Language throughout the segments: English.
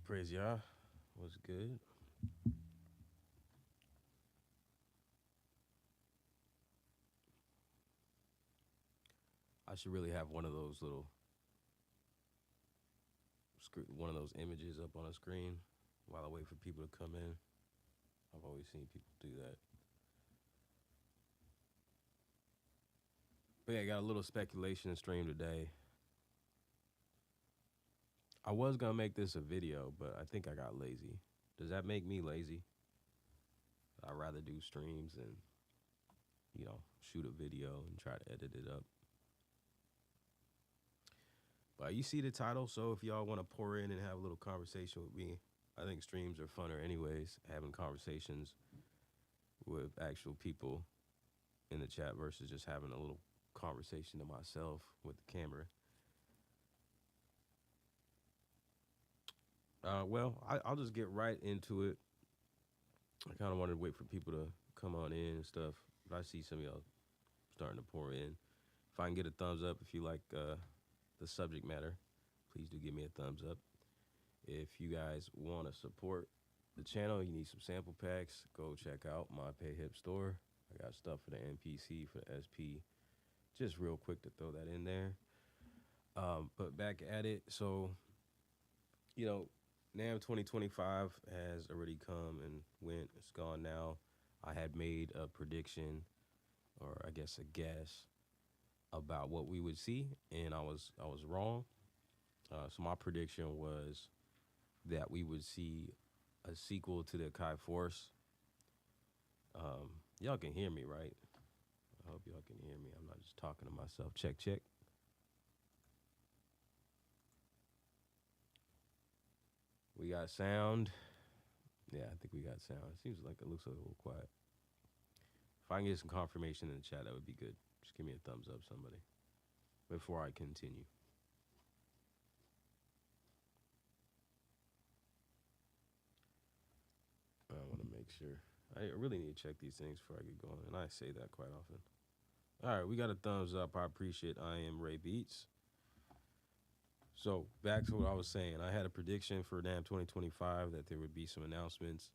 Praise Yah. What's good? I should really have one of those little one of those images up on a screen while I wait for people to come in. I've always seen people do that. But yeah, I got a little speculation stream today. I was gonna make this a video, but I think I got lazy. Does that make me lazy? I'd rather do streams and, shoot a video and try to edit it up. But you see the title, so if y'all want to pour in and have a little conversation with me, I think streams are funner anyways, having conversations with actual people in the chat versus just having a little conversation to myself with the camera. I'll just get right into it. I kind of wanted to wait for people to come on in and stuff, but I see some of y'all starting to pour in. If I can get a thumbs up if you like the subject matter, please do give me a thumbs up. If you guys want to support the channel, you need some sample packs, go check out my Pay Hip store. I got stuff for the MPC, for the SP. Just real quick to throw that in there. But back at it. So, NAMM 2025 has already come and went. It's gone now. I had made a prediction, or I guess a guess, about what we would see, and I was wrong. So my prediction was that we would see a sequel to the Akai Force. Y'all can hear me, right? I hope y'all can hear me. I'm not just talking to myself. Check, check. We got sound. Yeah, I think we got sound. It seems like it looks a little quiet. If I can get some confirmation in the chat, that would be good. Just give me a thumbs up, somebody, before I continue. I want to make sure. I really need to check these things before I get going, and I say that quite often. All right, we got a thumbs up. I appreciate I am Ray Beats. So back to what I was saying. I had a prediction for NAMM 2025 that there would be some announcements.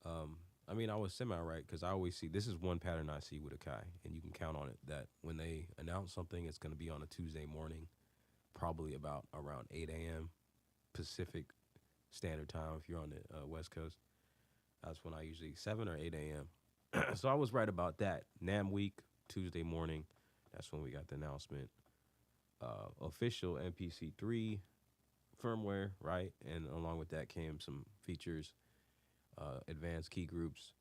I was semi-right because I always see, this is one pattern I see with Akai, and you can count on it, that when they announce something, it's going to be on a Tuesday morning, probably about around 8 a.m. Pacific Standard Time if you're on the West Coast. That's when I usually, 7 or 8 a.m. So I was right about that. NAMM week, Tuesday morning, that's when we got the announcement. Official MPC3 firmware, right? And along with that came some features, advanced key groups.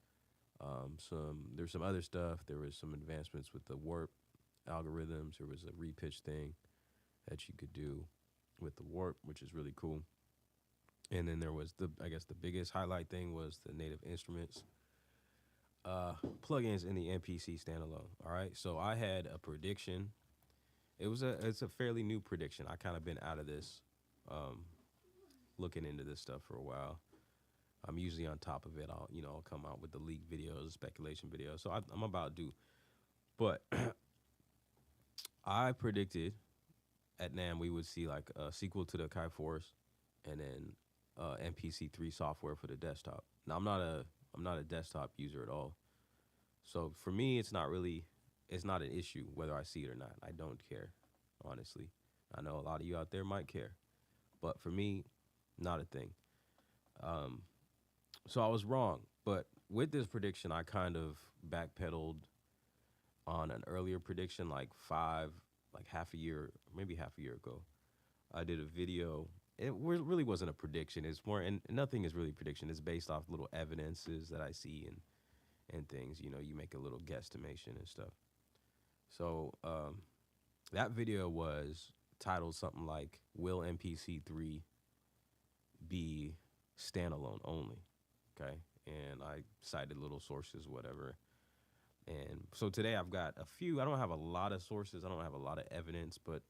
There's some other stuff. There was some advancements with the warp algorithms. There was a repitch thing that you could do with the warp, which is really cool. And then there was the biggest highlight thing was the native instruments plugins in the MPC standalone. All right, so I had a prediction. It's a fairly new prediction. I kind of been out of this, looking into this stuff for a while. I'm usually on top of it. I'll come out with the leak videos, speculation videos. So I'm about due. But I predicted at NAMM we would see like a sequel to the Akai Force, and then MPC3 software for the desktop. Now I'm not a desktop user at all. So for me, it's not an issue whether I see it or not. I don't care, honestly. I know a lot of you out there might care, but for me, not a thing. So I was wrong, but with this prediction, I kind of backpedaled on an earlier prediction, like half a year ago. I did a video. It really wasn't a prediction. It's more, and nothing is really prediction. It's based off little evidences that I see and things. You make a little guesstimation and stuff. So that video was titled something like, "Will MPC3 be standalone only?" Okay, and I cited little sources, whatever. And so today I've got a few. I don't have a lot of sources. I don't have a lot of evidence, but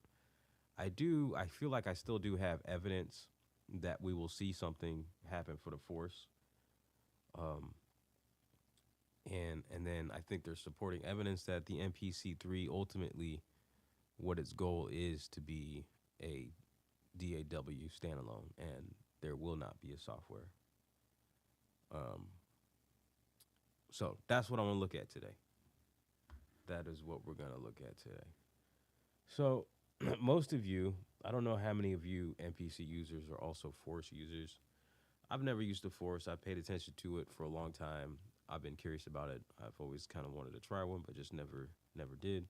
I feel like I still do have evidence that we will see something happen for the Force. And then I think there's supporting evidence that the MPC3 ultimately, what its goal is to be a DAW standalone, and there will not be a software. Um, so that's what I want to look at today. That is what we're going to look at today. So most of you, I don't know how many of you MPC users are also Force users. I've never used a Force. I paid attention to it for a long time. I've been curious about it. I've always kind of wanted to try one, but just never did.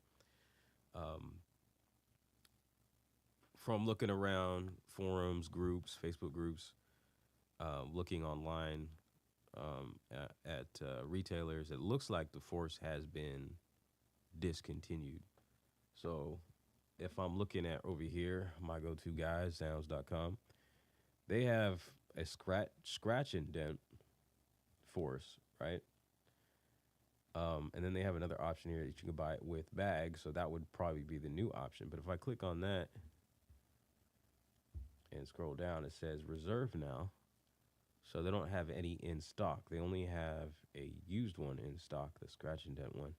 From looking around forums, groups, Facebook groups, looking online at retailers, it looks like the Force has been discontinued. So if I'm looking at over here, my go-to guys, sounds.com, they have a scratch indent Force, right? And then they have another option here that you can buy it with bags, so that would probably be the new option. But if I click on that and scroll down, it says reserve now. So they don't have any in stock. They only have a used one in stock, the scratch indent one.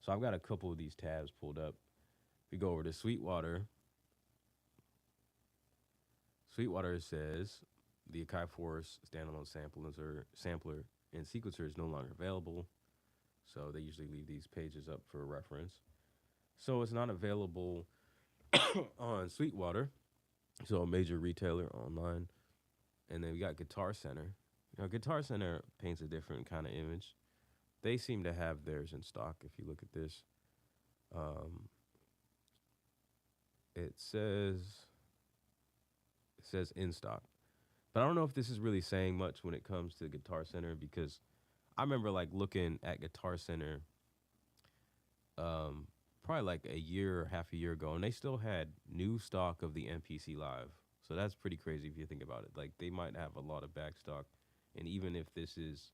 So I've got a couple of these tabs pulled up. If we go over to Sweetwater, Sweetwater says the Akai Force standalone sampler and sequencer is no longer available. So they usually leave these pages up for reference. So it's not available on Sweetwater, so a major retailer online. And then we got Guitar Center. Now, Guitar Center paints a different kind of image. They seem to have theirs in stock. If you look at this, it says in stock. But I don't know if this is really saying much when it comes to Guitar Center, because I remember like looking at Guitar Center probably like a year or half a year ago, and they still had new stock of the MPC Live. So that's pretty crazy if you think about it. Like they might have a lot of back stock, and even if this is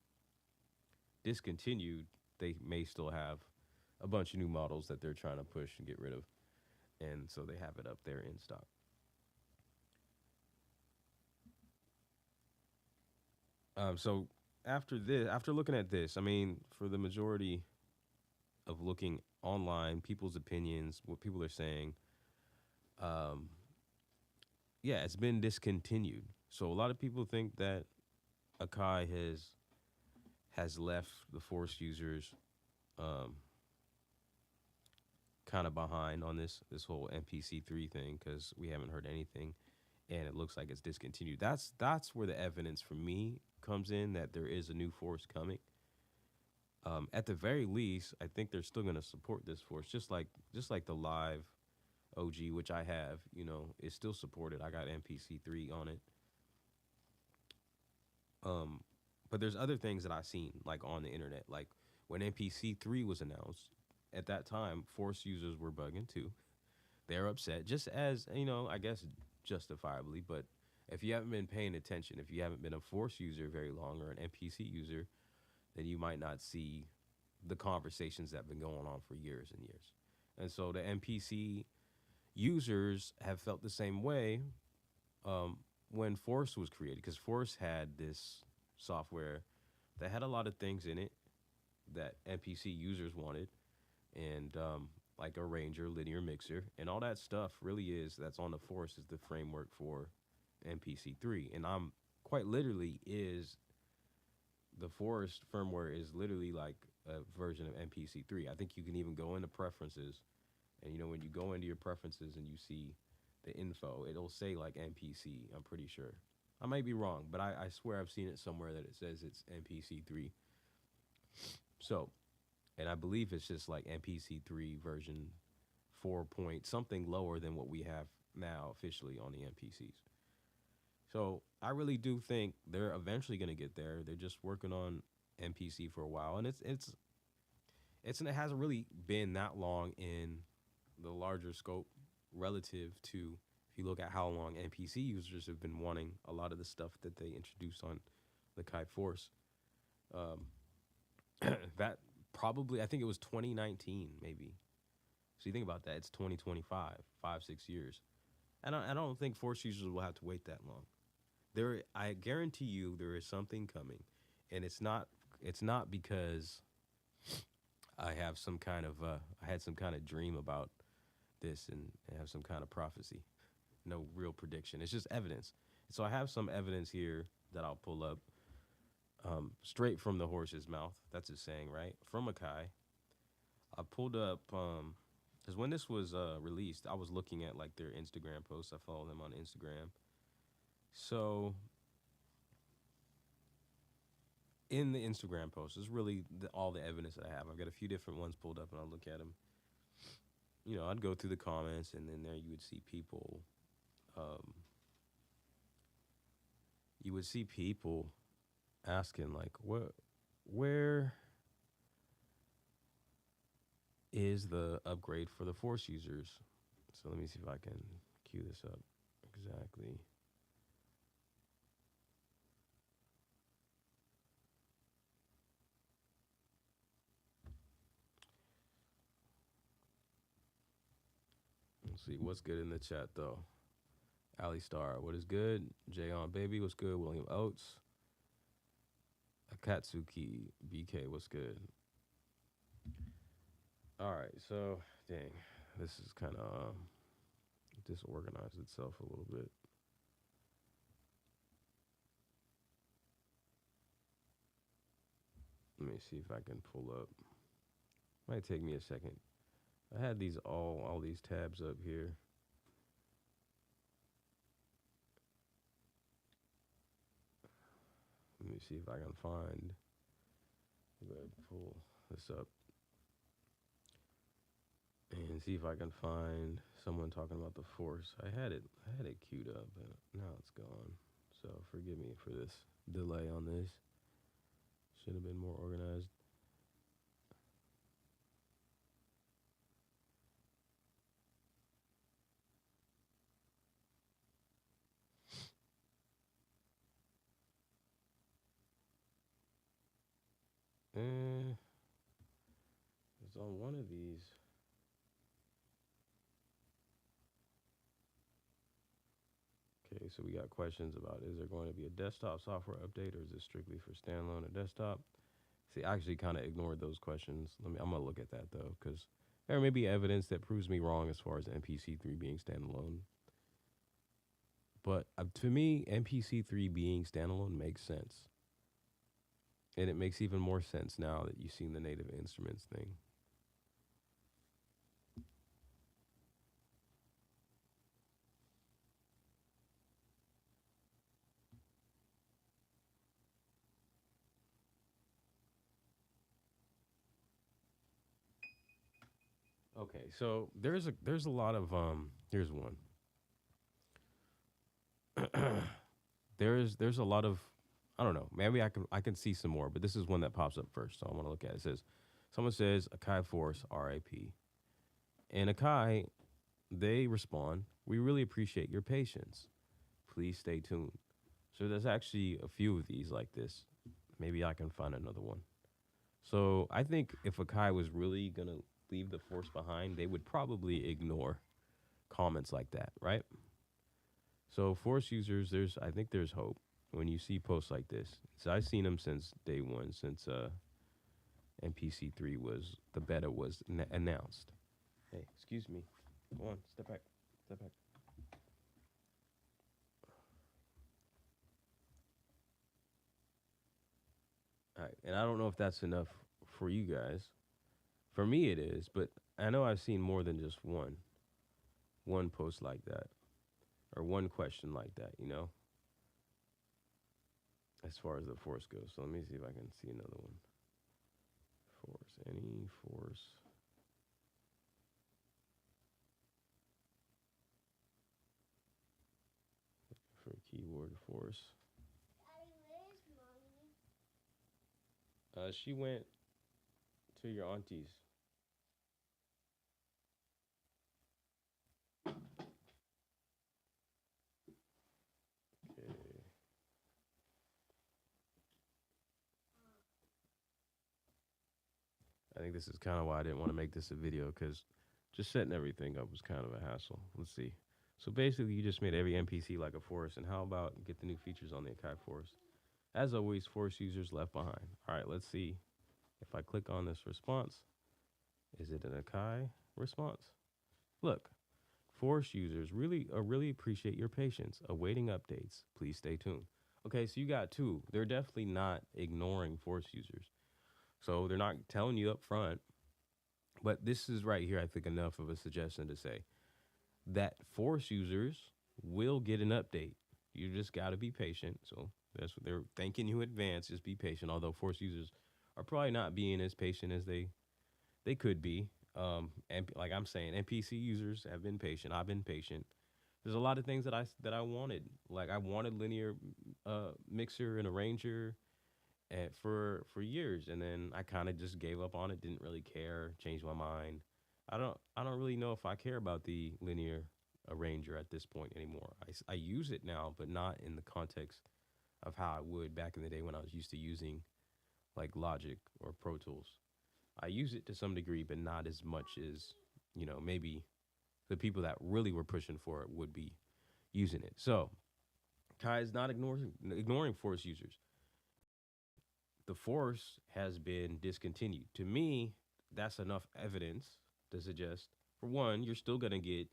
discontinued, they may still have a bunch of new models that they're trying to push and get rid of. And so they have it up there in stock. So after looking at this, I mean, for the majority of looking online, people's opinions, what people are saying, yeah, it's been discontinued. So a lot of people think that Akai has left the Force users kind of behind on this whole MPC3 thing, because we haven't heard anything, and it looks like it's discontinued. That's where the evidence for me comes in, that there is a new Force coming. At the very least, I think they're still going to support this Force, just like the Live OG, which I have, is still supported. I got MPC3 on it. But there's other things that I've seen, like on the internet, like when MPC3 was announced. At that time, Force users were bugging too. They're upset, just as, I guess justifiably. But if you haven't been paying attention, if you haven't been a Force user very long or an MPC user, then you might not see the conversations that have been going on for years and years. And so the MPC users have felt the same way when Force was created, because Force had this software that had a lot of things in it that MPC users wanted, and like Arranger, linear mixer, and all that stuff that's on the Force is the framework for MPC3. And I'm quite literally the Force firmware is literally like a version of MPC3. I think you can even go into preferences, and when you go into your preferences and you see the info, it'll say like MPC, I'm pretty sure. I might be wrong, but I swear I've seen it somewhere that it says it's MPC3. So, and I believe it's just like MPC3 version 4 point something lower than what we have now officially on the MPCs. So I really do think they're eventually going to get there. They're just working on MPC for a while, and it hasn't really been that long in the larger scope relative to, if you look at how long MPC users have been wanting a lot of the stuff that they introduced on the Akai Force. That probably, I think it was 2019 maybe. So you think about that, it's 2025, 5-6 years. And I don't think Force users will have to wait that long. I guarantee you there is something coming, and it's not because I have some kind of I had some kind of dream about this and have some kind of prophecy. No real prediction. It's just evidence. So I have some evidence here that I'll pull up straight from the horse's mouth. That's his saying, right? From Akai. I pulled up because when this was released, I was looking at like their Instagram posts. I follow them on Instagram. So in the Instagram posts is really all the evidence that I have. I've got a few different ones pulled up, and I'll look at them. You know, I'd go through the comments, and then there you would see people. You would see people asking like, where is the upgrade for the Force users? So let me see if I can cue this up exactly. Let's see what's good in the chat though. Ali Star, what is good? Jay on Baby, what's good? William Oates, Akatsuki, BK, what's good? All right, so dang, this is kind of disorganized itself a little bit. Let me see if I can pull up. Might take me a second. I had these all these tabs up here. Let me see if I can find. Go ahead and pull this up and see if I can find someone talking about the Force. I had it queued up, but now it's gone. So forgive me for this delay on this. Should have been more organized. It's on one of these. Okay, so we got questions about, is there going to be a desktop software update, or is this strictly for standalone or desktop? See, I actually kind of ignored those questions. I'm going to look at that, though, because there may be evidence that proves me wrong as far as MPC3 being standalone. But to me, MPC3 being standalone makes sense. And it makes even more sense now that you've seen the native instruments thing. Okay, so there's a lot of here's one. there's a lot of, I don't know, maybe I can see some more, but this is one that pops up first, so I want to look at it. It says, someone says Akai Force RIP. And Akai, they respond, we really appreciate your patience. Please stay tuned. So there's actually a few of these like this. Maybe I can find another one. So I think if Akai was really gonna leave the Force behind, they would probably ignore comments like that, right? So Force users, I think there's hope when you see posts like this. So I've seen them since day one, since MPC3 was, the beta was announced. Hey, excuse me. Come on, step back. Step back. All right, and I don't know if that's enough for you guys. For me, it is, but I know I've seen more than just one post like that, or one question like that, you know, as far as the Force goes. So let me see if I can see another one. Force, any Force. For keyboard Force. She went to your auntie's. Okay. I think this is kind of why I didn't want to make this a video, because just setting everything up was kind of a hassle. Let's see. So basically, you just made every MPC like a Force, and how about get the new features on the Akai Force? As always, Force users left behind. All right, let's see. If I click on this response, is it an Akai response? Look, Force users really appreciate your patience. Awaiting updates. Please stay tuned. Okay, so you got two. They're definitely not ignoring Force users. So they're not telling you up front. But this is right here, I think, enough of a suggestion to say that Force users will get an update. You just got to be patient. So that's what they're thanking you in advance. Just be patient. Although Force users are probably not being as patient as they could be. And like I'm saying, NPC users have been patient. I've been patient. There's a lot of things that I wanted. Like I wanted linear mixer and arranger for years, and then I kind of just gave up on it. Didn't really care. Changed my mind. I don't really know if I care about the linear arranger at this point anymore. I use it now, but not in the context of how I would back in the day when I was used to using like Logic or Pro Tools. I use it to some degree, but not as much as, maybe the people that really were pushing for it would be using it. So Kai is not ignoring Force users. The Force has been discontinued. To me, that's enough evidence to suggest, for one, you're still gonna get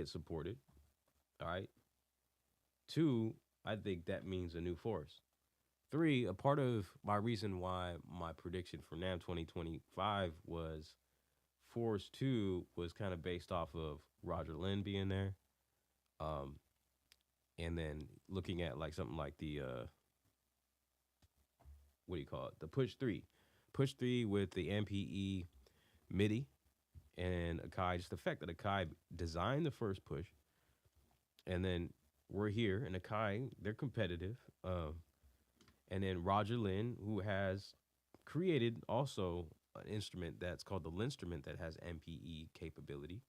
supported. All right. Two, I think that means a new Force. Three, a part of my reason why my prediction for NAMM 2025 was Force 2 was kind of based off of Roger Lynn being there. And then looking at like something like the, what do you call it? The Push 3. Push 3 with the MKII MIDI and Akai, just the fact that Akai designed the first push. And then we're here, and Akai, they're competitive. And then Roger Lynn, who has created also an instrument that's called the Linstrument that has MPE capability.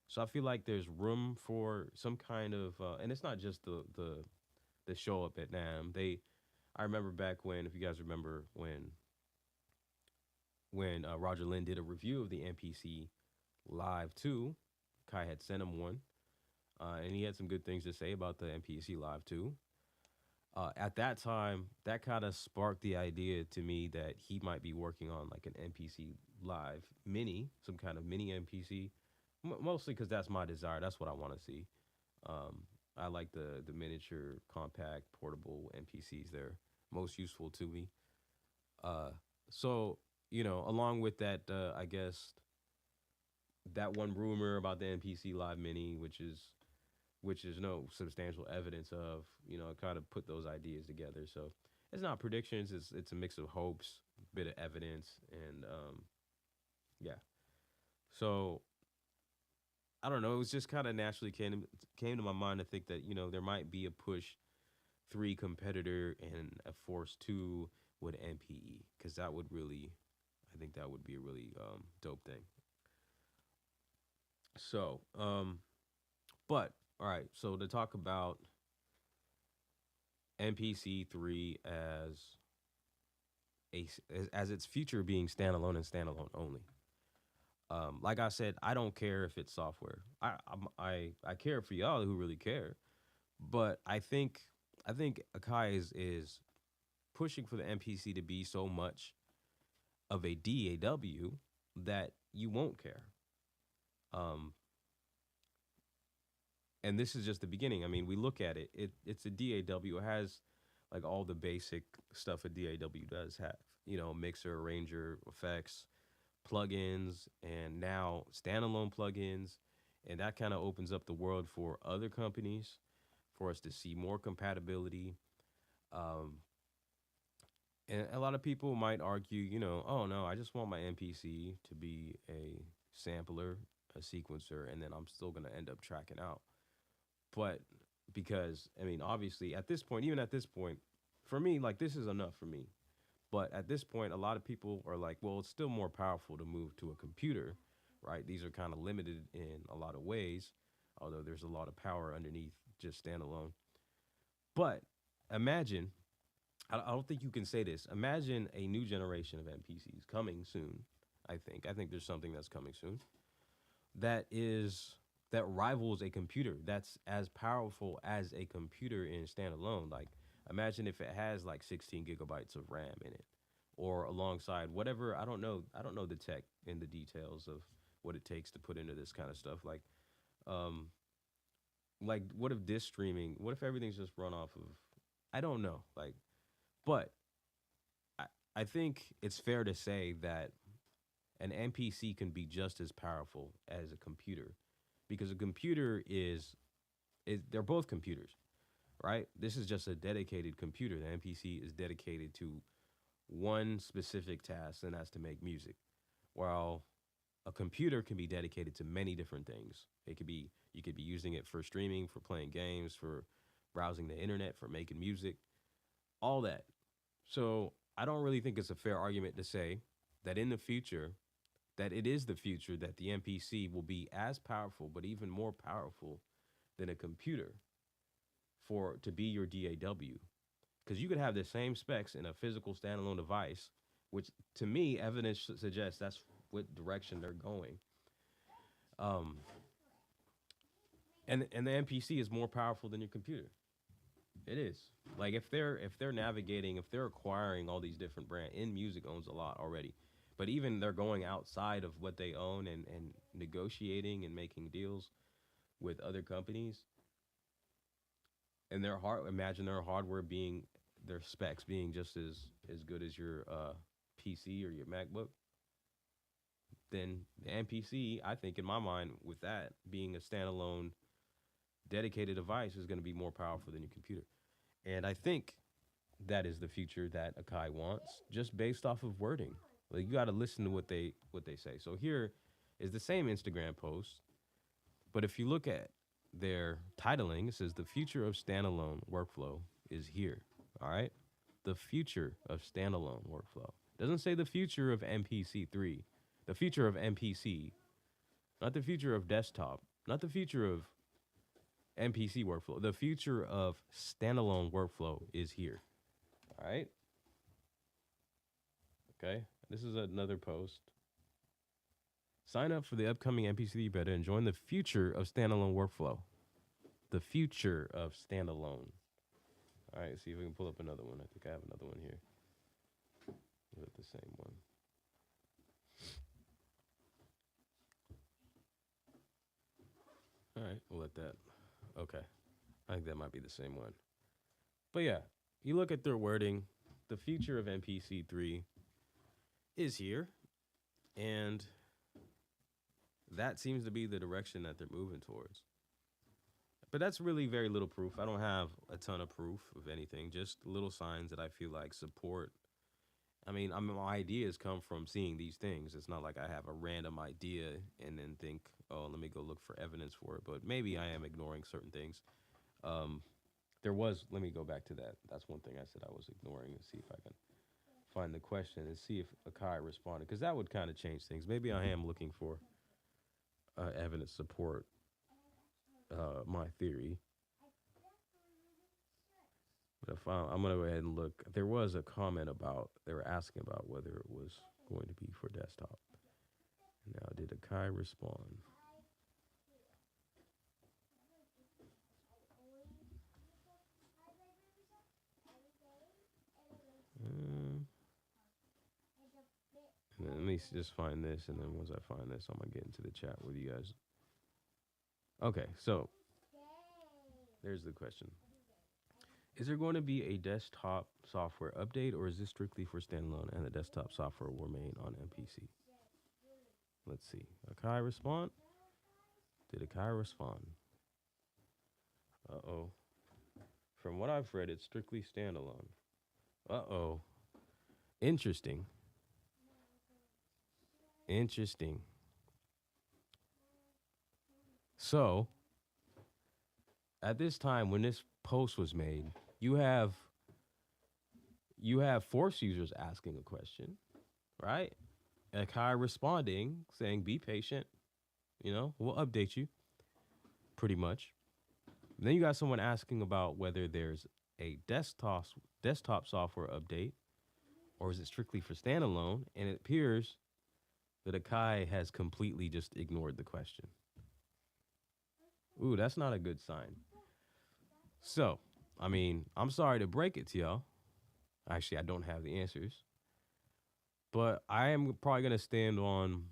So I feel like there's room for some kind of, and it's not just the show up at NAMM. I remember back when, if you guys remember when Roger Lynn did a review of the MPC Live 2, Kai had sent him one, and he had some good things to say about the MPC Live 2. At that time, that kind of sparked the idea to me that he might be working on like an MPC Live mini, some kind of mini MPC, mostly because that's my desire. That's what I want to see. I like the miniature, compact, portable MPCs. They're most useful to me. So, along with that, I guess that one rumor about the MPC Live Mini, which is no substantial evidence of, kind of put those ideas together. So it's not predictions. It's a mix of hopes, bit of evidence, and yeah. So I don't know. It was just kind of naturally came to my mind to think that there might be a Push 3 competitor and a Force 2 with MPE, because that would really, I think that would be a really dope thing. So, but all right. So to talk about MPC 3 as its future being standalone and standalone only. Like I said, I don't care if it's software. I care for y'all who really care, but I think Akai is pushing for the MPC to be so much of a DAW that you won't care. And this is just the beginning. I mean, we look at it. It's a DAW. It has like all the basic stuff a DAW does have. Mixer, arranger, effects, plugins, and now standalone plugins. And that kind of opens up the world for other companies for us to see more compatibility. And a lot of people might argue, oh no, I just want my MPC to be a sampler, a sequencer, and then I'm still going to end up tracking out. But because, I mean, obviously even at this point, for me, like this is enough for me. But at this point, a lot of people are like, well, it's still more powerful to move to a computer, right? These are kind of limited in a lot of ways, although there's a lot of power underneath just standalone. But imagine, I don't think you can say this. Imagine a new generation of MPCs coming soon. I think there's something that's coming soon that rivals a computer, that's as powerful as a computer in standalone. Like, imagine if it has like 16 gigabytes of RAM in it, or alongside whatever. I don't know the tech and the details of what it takes to put into this kind of stuff. Um, like what if disk streaming? What if everything's just run off of? I don't know. But I I think it's fair to say that an MPC can be just as powerful as a computer, because a computer is they're both computers, right? This is just a dedicated computer. The MPC is dedicated to one specific task, and that's to make music. While a computer can be dedicated to many different things. It could be you could be using it for streaming, for playing games, for browsing the internet, for making music, all that. So I don't really think it's a fair argument to say that in the future, that it is the future that the MPC will be as powerful, but even more powerful than a computer for to be your DAW. Because you could have the same specs in a physical standalone device, which to me, evidence suggests that's what direction they're going. Um, and the MPC is more powerful than your computer. It is. Like if they're navigating, if they're acquiring all these different brands, in music owns a lot already. But even they're going outside of what they own and negotiating and making deals with other companies. And imagine their hardware being their specs being just as good as your PC or your MacBook. Then the MPC, I think in my mind, with that being a standalone dedicated device, is going to be more powerful than your computer. And I think that is the future that Akai wants, just based off of wording. Like you got to listen to what they say. So here is the same Instagram post, but if you look at their titling, it says the future of standalone workflow is here. All right, the future of standalone workflow. It doesn't say the future of MPC3, the future of MPC, not the future of desktop, not the future of MPC workflow. The future of standalone workflow is here. All right. Okay. This is another post. Sign up for the upcoming MPC beta and join the future of standalone workflow. The future of standalone. All right. See if we can pull up another one. I think I have another one here. Is it the same one? All right. We'll let that. Okay. I think that might be the same one. But yeah, you look at their wording, the future of MPC3 is here, and that seems to be the direction that they're moving towards. But that's really very little proof. I don't have a ton of proof of anything, just little signs that I feel like support. My ideas come from seeing these things. It's not like I have a random idea and then think, oh, let me go look for evidence for it. But maybe I am ignoring certain things. Let me go back to that. That's one thing I said I was ignoring, and see if I can find the question and see if Akai responded, because that would kind of change things. Maybe I am looking for evidence support my theory. But I'm going to go ahead and look. There was a comment they were asking about whether it was going to be for desktop. Now, did Akai respond? And then let me just find this, and then once I find this, I'm going to get into the chat with you guys. Okay, so there's the question. Is there going to be a desktop software update, or is this strictly for standalone and the desktop software will remain on MPC? Let's see. Akai respond? Did Akai respond? Uh-oh. From what I've read, it's strictly standalone. Uh-oh. Interesting. Interesting. So, at this time, when this post was made, you have Force users asking a question, right? Akai responding, saying, be patient. We'll update you, pretty much. And then you got someone asking about whether there's a desktop software update, or is it strictly for standalone? And it appears that Akai has completely just ignored the question. Ooh, that's not a good sign. So, I'm sorry to break it to y'all. Actually, I don't have the answers. But I am probably going to stand on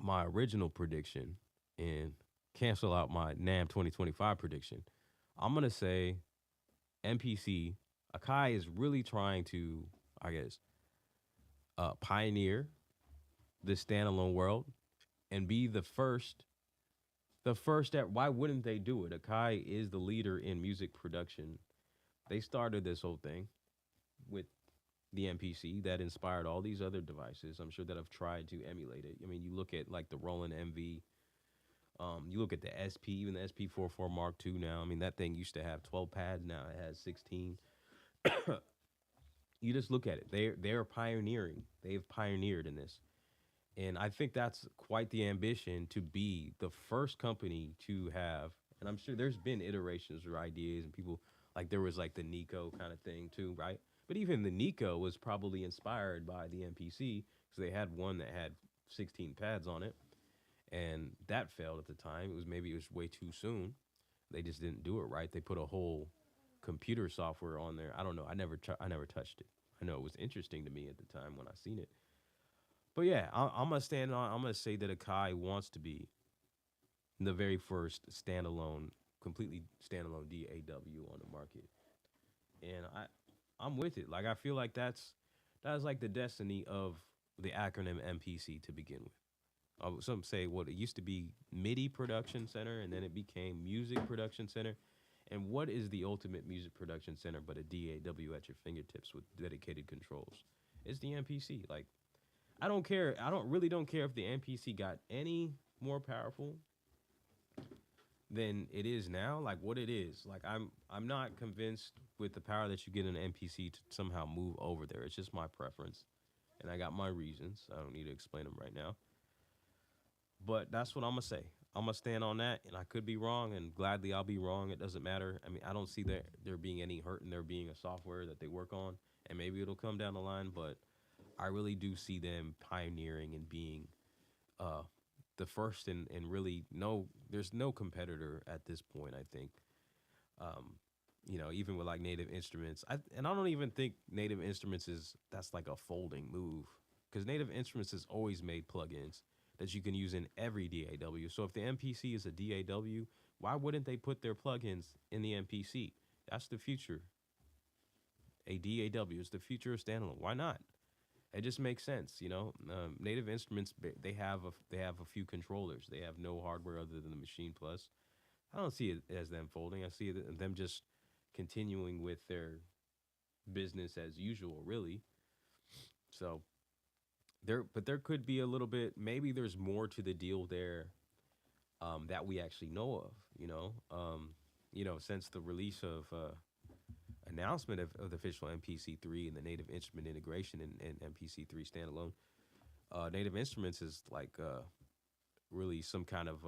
my original prediction and cancel out my NAMM 2025 prediction, I'm gonna say MPC Akai is really trying to, I guess, pioneer the standalone world and be the first. The first at why wouldn't they do it? Akai is the leader in music production. They started this whole thing with the MPC that inspired all these other devices. I'm sure that have tried to emulate it. I mean, you look at like the Roland MV. You look at the SP, even the SP44 Mark II now. I mean, that thing used to have 12 pads. Now it has 16. You just look at it. They're pioneering. They've pioneered in this. And I think that's quite the ambition to be the first company to have, and I'm sure there's been iterations or ideas and people like there was like the Nico kind of thing too, right? But even the Nico was probably inspired by the MPC because they had one that had 16 pads on it and that failed at the time. It was way too soon. They just didn't do it right. They put a whole computer software on there. I don't know. I never touched it. I know it was interesting to me at the time when I seen it. But yeah, I'm gonna stand on. I'm gonna say that Akai wants to be the very first standalone, completely standalone DAW on the market, and I'm with it. Like I feel like that's like the destiny of the acronym MPC to begin with. Some say what it used to be MIDI Production Center, and then it became Music Production Center. And what is the ultimate music production center but a DAW at your fingertips with dedicated controls? It's the MPC. Like I don't care. Don't care if the MPC got any more powerful than it is now. Like what it is. Like I'm not convinced with the power that you get in an MPC to somehow move over there. It's just my preference, and I got my reasons. I don't need to explain them right now. But that's what I'm gonna say. I'm gonna stand on that, and I could be wrong, and gladly I'll be wrong. It doesn't matter. I mean, I don't see there being any hurt in there being a software that they work on, and maybe it'll come down the line. But I really do see them pioneering and being the first, and really there's no competitor at this point. I think, um, even with like Native Instruments, and I don't even think Native Instruments that's like a folding move because Native Instruments has always made plugins that you can use in every DAW. So if the MPC is a DAW, why wouldn't they put their plugins in the MPC? That's the future. A DAW is the future of standalone. Why not? It just makes sense, Native Instruments they have a few controllers. They have no hardware other than the Machine Plus. I don't see it as them folding. I see them just continuing with their business as usual, really. So there could be a little bit. Maybe there's more to the deal there that we actually know of. Since the release of announcement of the official MPC3 and the Native Instrument integration in MPC3 standalone, Native Instruments is like really some kind of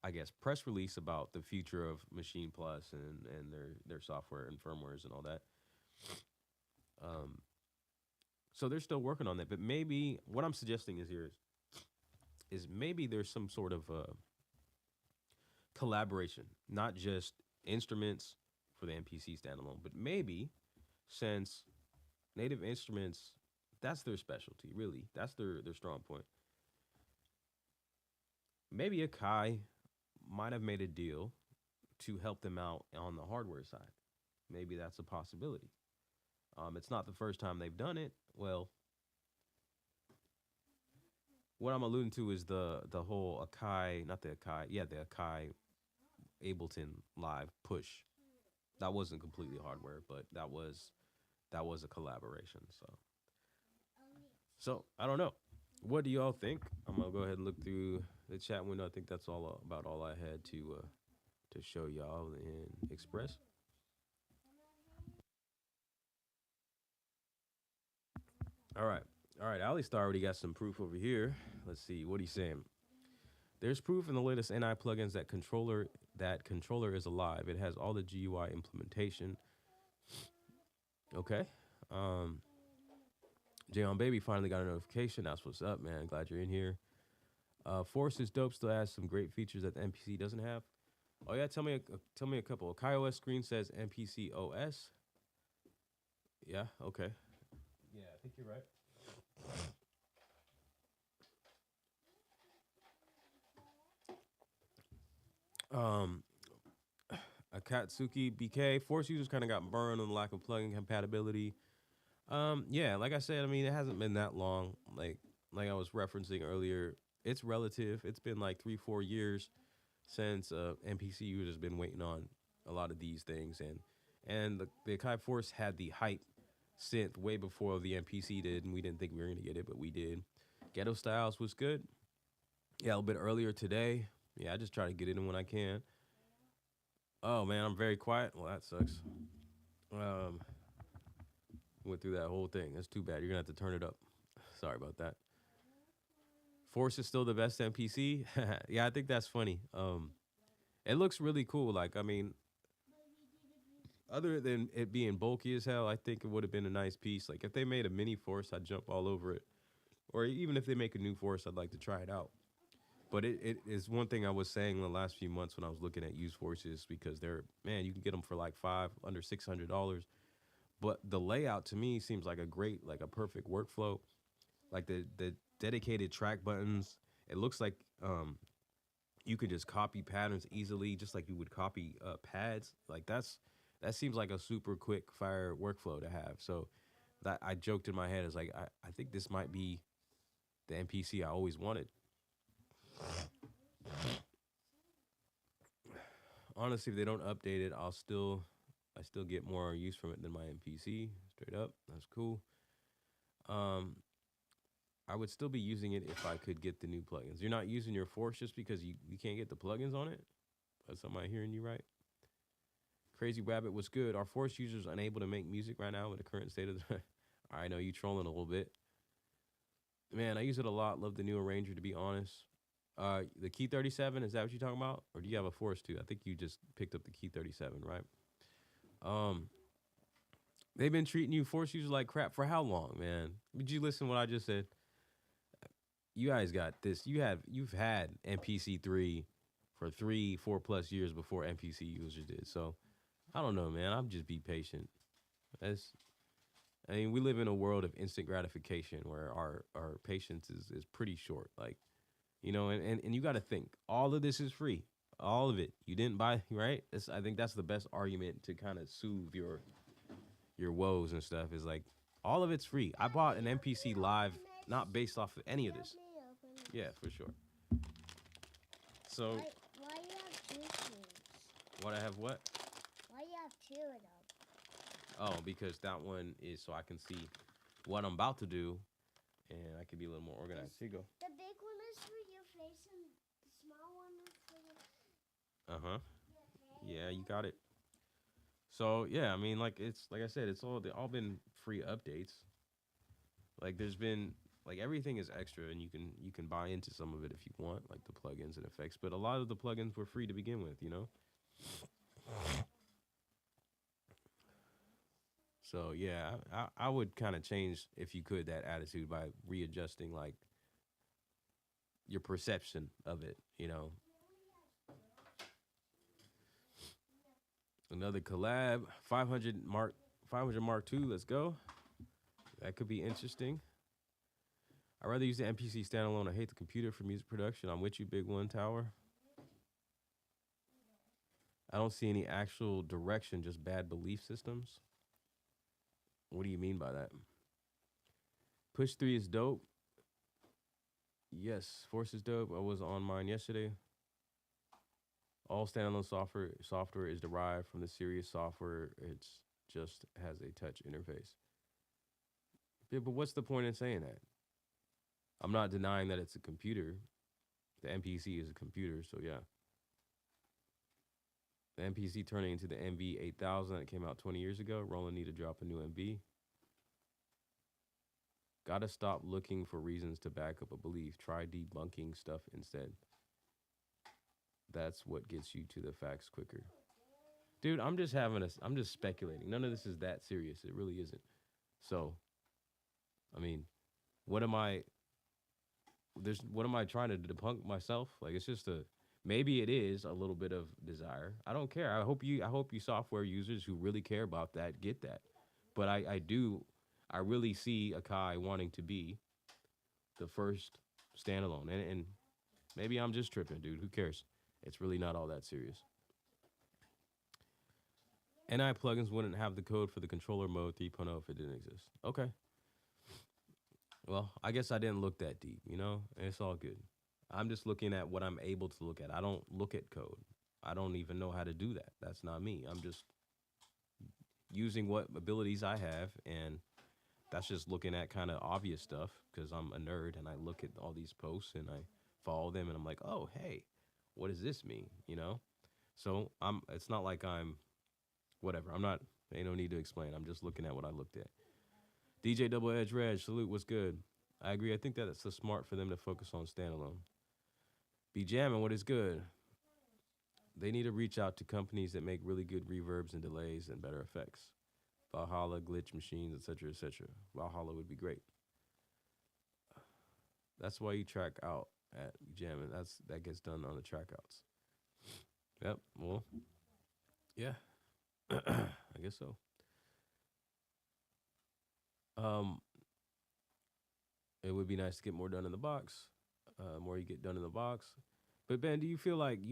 I guess press release about the future of Machine Plus and their software and firmwares and all that. So they're still working on that, but maybe what I'm suggesting is maybe there's some sort of collaboration, not just instruments for the MPC standalone, but maybe since Native Instruments, that's their specialty, really. That's their strong point. Maybe Akai might have made a deal to help them out on the hardware side. Maybe that's a possibility. It's not the first time they've done it. Well, what I'm alluding to is the whole Akai, not the Akai, yeah, the Akai Ableton Live push. That wasn't completely hardware, but that was a collaboration. So I don't know. What do y'all think? I'm gonna go ahead and look through the chat window. I think that's about all I had to show y'all and express. All right. Alistar already got some proof over here. Let's see what he's saying. There's proof in the latest NI plugins that controller is alive. It has all the GUI implementation. Okay. Jayon Baby finally got a notification. That's what's up, man. Glad you're in here. Force is dope. Still has some great features that the MPC doesn't have. Oh yeah, tell me a couple. Akai OS screen says MPC OS. Yeah. Okay. Yeah, I think you're right. Um, a Katsuki BK. Force users kind of got burned on the lack of plugin compatibility. Yeah, like I said, I mean, it hasn't been that long. Like I was referencing earlier, it's relative. It's been like 3-4 years since NPC users been waiting on a lot of these things, and the Akai Force had the hype synth way before the NPC did, and we didn't think we were gonna get it, but we did. Ghetto Styles was good. Yeah, a little bit earlier today. Yeah, I just try to get it in when I can. Oh man, I'm very quiet. Well, that sucks. Um, went through that whole thing. That's too bad. You're gonna have to turn it up. Sorry about that. Force is still the best NPC. Yeah, I think that's funny. It looks really cool. Like, I mean, other than it being bulky as hell, I think it would have been a nice piece. Like, if they made a mini Force, I'd jump all over it. Or even if they make a new Force, I'd like to try it out. But it is one thing I was saying the last few months when I was looking at used Forces, because they're, man, you can get them for like under $600. But the layout to me seems like a great, like a perfect workflow. Like the dedicated track buttons. It looks like you could just copy patterns easily, just like you would copy pads. Like that seems like a super quick fire workflow to have. So that I joked in my head is like I think this might be the NPC I always wanted. Honestly, if they don't update it, I still get more use from it than my NPC. Straight up, that's cool. Um, I would still be using it if I could get the new plugins. You're not using your Force just because you can't get the plugins on it? Am I hearing you right? Crazy Rabbit was good. Are Force users unable to make music right now with the current state of the... I know you trolling a little bit. Man, I use it a lot. Love the new arranger, to be honest. The Key 37, is that what you're talking about? Or do you have a Force too? I think you just picked up the Key 37, right? They've been treating you Force users like crap for how long, man? Did you listen to what I just said? You guys got this. You've had MPC3 for 3-4+ years before NPC users did. So I don't know, man. I'll just be patient. I mean, we live in a world of instant gratification where our patience is pretty short. Like, you know, and you got to think, all of this is free. All of it. You didn't buy, right? I think that's the best argument to kind of soothe your woes and stuff, is like, all of it's free. I bought an NPC live, not based off of any of this. Yeah, for sure. So, why you have two keys? What I have what? Why you have two of them? Oh, because that one is so I can see what I'm about to do, and I can be a little more organized. Here you go. The big one is for your face, and the small one is for your... Uh-huh. Yeah, you got it. So, yeah, I mean, like, it's, like I said, it's all been free updates. Like, there's been, like, everything is extra, and you can buy into some of it if you want, like the plugins and effects. But a lot of the plugins were free to begin with, you know? So, yeah, I would kind of change, if you could, that attitude by readjusting, like, your perception of it, you know? Another collab, 500 Mark II, let's go. That could be interesting. I'd rather use the MPC standalone. I hate the computer for music production. I'm with you, Big One Tower. I don't see any actual direction, just bad belief systems. What do you mean by that? Push 3 is dope. Yes, Force is dope. I was on mine yesterday. All standalone software is derived from the serious software. It's just has a touch interface. Yeah, but what's the point in saying that? I'm not denying that it's a computer. The MPC is a computer, so yeah. The MPC turning into the MV 8000 that came out 20 years ago. Roland need to drop a new MV. Gotta stop looking for reasons to back up a belief. Try debunking stuff instead. That's what gets you to the facts quicker. Dude, I'm just speculating. None of this is that serious. It really isn't. So, I mean, what am I trying to debunk myself? Like, it's just maybe it is a little bit of desire. I don't care. I hope you software users who really care about that get that. But I really see Akai wanting to be the first standalone. And maybe I'm just tripping, dude. Who cares? It's really not all that serious. NI plugins wouldn't have the code for the controller mode 3.0 if it didn't exist. Okay. Well, I guess I didn't look that deep, you know? It's all good. I'm just looking at what I'm able to look at. I don't look at code. I don't even know how to do that. That's not me. I'm just using what abilities I have, and that's just looking at kind of obvious stuff because I'm a nerd and I look at all these posts and I follow them and I'm like, oh, hey, what does this mean? You know? So it's not like I'm whatever. I'm not, ain't no need to explain. I'm just looking at what I looked at. DJ Double Edge Reg, salute, what's good? I agree. I think that it's so smart for them to focus on standalone. Be jamming, what is good? They need to reach out to companies that make really good reverbs and delays and better effects. Valhalla, glitch machines, etc., etc. Valhalla would be great. That's why you track out at jamming. That gets done on the track outs. Yep. Well, yeah. I guess so. It would be nice to get more done in the box. More you get done in the box. But Ben, do you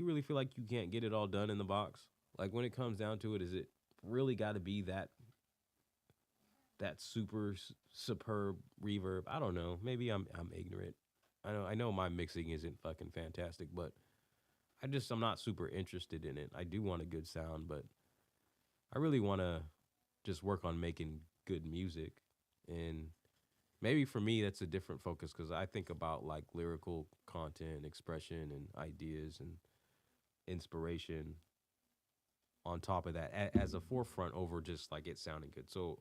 really feel like you can't get it all done in the box? Like when it comes down to it, is it really got to be that super superb reverb? I don't know. Maybe I'm ignorant. I know my mixing isn't fucking fantastic, but I'm not super interested in it. I do want a good sound, but I really want to just work on making good music. And maybe for me, that's a different focus because I think about like lyrical content, expression, and ideas and inspiration on top of that as a forefront over just like it sounding good. So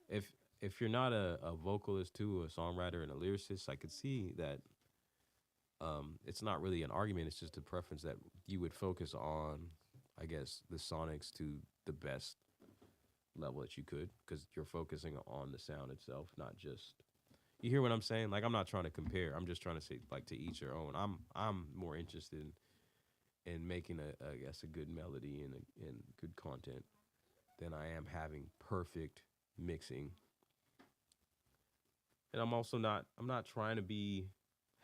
if you're not a vocalist too, a songwriter and a lyricist, I could see that it's not really an argument. It's just a preference that you would focus on, I guess, the sonics to the best level that you could because you're focusing on the sound itself, not just, you hear what I'm saying? Like, I'm not trying to compare. I'm just trying to say, like, to each their own. I'm more interested in making a good melody and good content than I am having perfect mixing. And I'm not trying to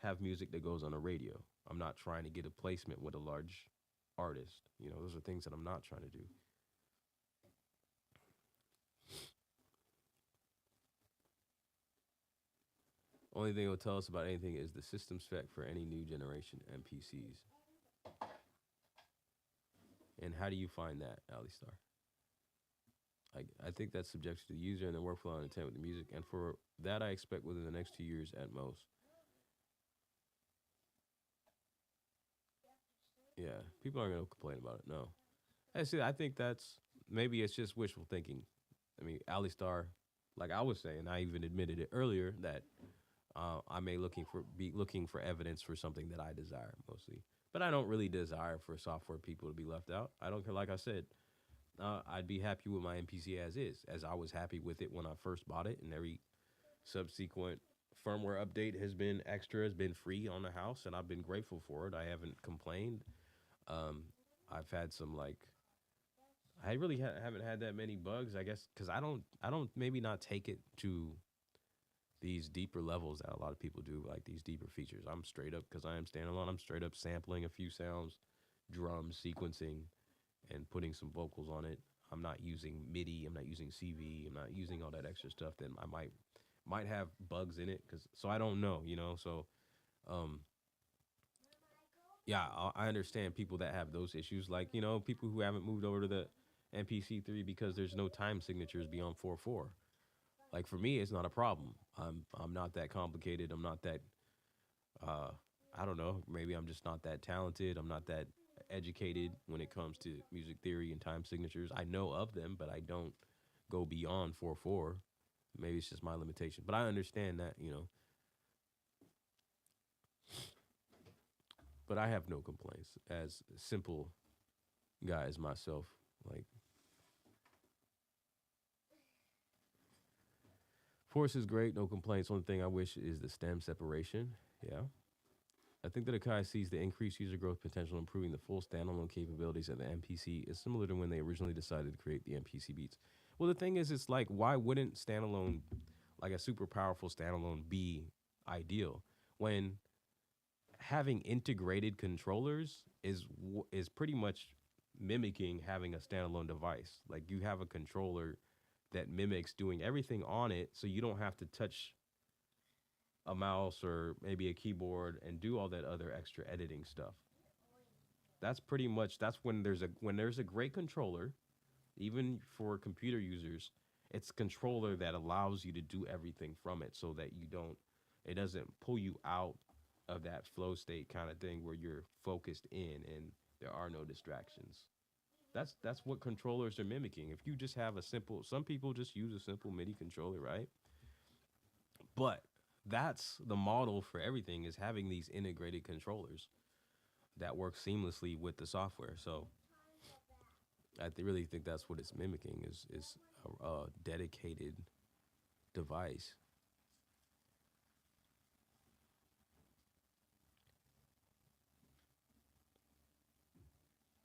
have music that goes on the radio. I'm not trying to get a placement with a large artist. You know, those are things that I'm not trying to do. Only thing it will tell us about anything is the system spec for any new generation MPCs. And how do you find that, Alistar? I think that's subjective to the user and the workflow and intent with the music. And for that, I expect within the next 2 years at most. Yeah, people aren't going to complain about it, no. I think maybe it's just wishful thinking. I mean, Alistar, like I was saying, I even admitted it earlier that I may be looking for evidence for something that I desire mostly. But I don't really desire for software people to be left out. I don't care. Like I said, I'd be happy with my MPC as I was happy with it when I first bought it, and every subsequent firmware update has been free on the house, and I've been grateful for it. I haven't complained. I've had some I really haven't had that many bugs, I guess, because I don't maybe not take it to these deeper levels that a lot of people do, like these deeper features. I'm straight up, because I am standalone, I'm straight up sampling a few sounds, drums, sequencing, and putting some vocals on it. I'm not using MIDI, I'm not using CV, I'm not using all that extra stuff that I might have bugs in it, so I don't know, you know, so yeah, I understand people that have those issues, like, you know, people who haven't moved over to the MPC3 because there's no time signatures beyond 4/4. Like, for me, it's not a problem. I'm not that complicated. I'm not that, I don't know, maybe I'm just not that talented. I'm not that educated when it comes to music theory and time signatures. I know of them, but I don't go beyond 4/4. Maybe it's just my limitation, but I understand that, you know. But I have no complaints as a simple guy as myself. Like, Force is great, no complaints. Only thing I wish is the stem separation. Yeah. I think that Akai sees the increased user growth potential improving the full standalone capabilities of the MPC is similar to when they originally decided to create the MPC Beats. Well, the thing is, it's like, why wouldn't standalone, like a super powerful standalone, be ideal when having integrated controllers is pretty much mimicking having a standalone device. Like you have a controller that mimics doing everything on it, so you don't have to touch a mouse or maybe a keyboard and do all that other extra editing stuff. That's pretty much that's when there's a great controller, even for computer users, it's a controller that allows you to do everything from it so that it doesn't pull you out of that flow state kind of thing where you're focused in and there are no distractions. That's what controllers are mimicking. If you just have some people just use a simple MIDI controller, right? But that's the model for everything, is having these integrated controllers that work seamlessly with the software. So I really think that's what it's mimicking is a dedicated device.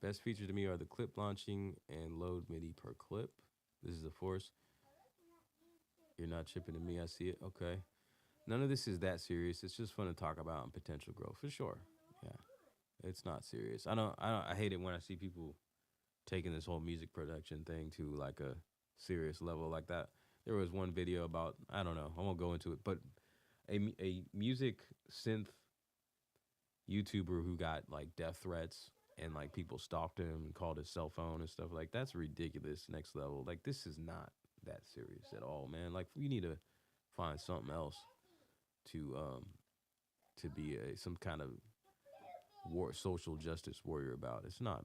Best features to me are the clip launching and load MIDI per clip. This is the force. You're not chipping to me. I see it. Okay. None of this is that serious. It's just fun to talk about and potential growth for sure. Yeah. It's not serious. I hate it when I see people taking this whole music production thing to like a serious level like that. There was one video about, I don't know, I won't go into it, but a music synth YouTuber who got like death threats and like people stalked him and called his cell phone and stuff. Like that's ridiculous. Next level. Like this is not that serious at all, man. Like we need to find something else to be some kind of social justice warrior about. It's not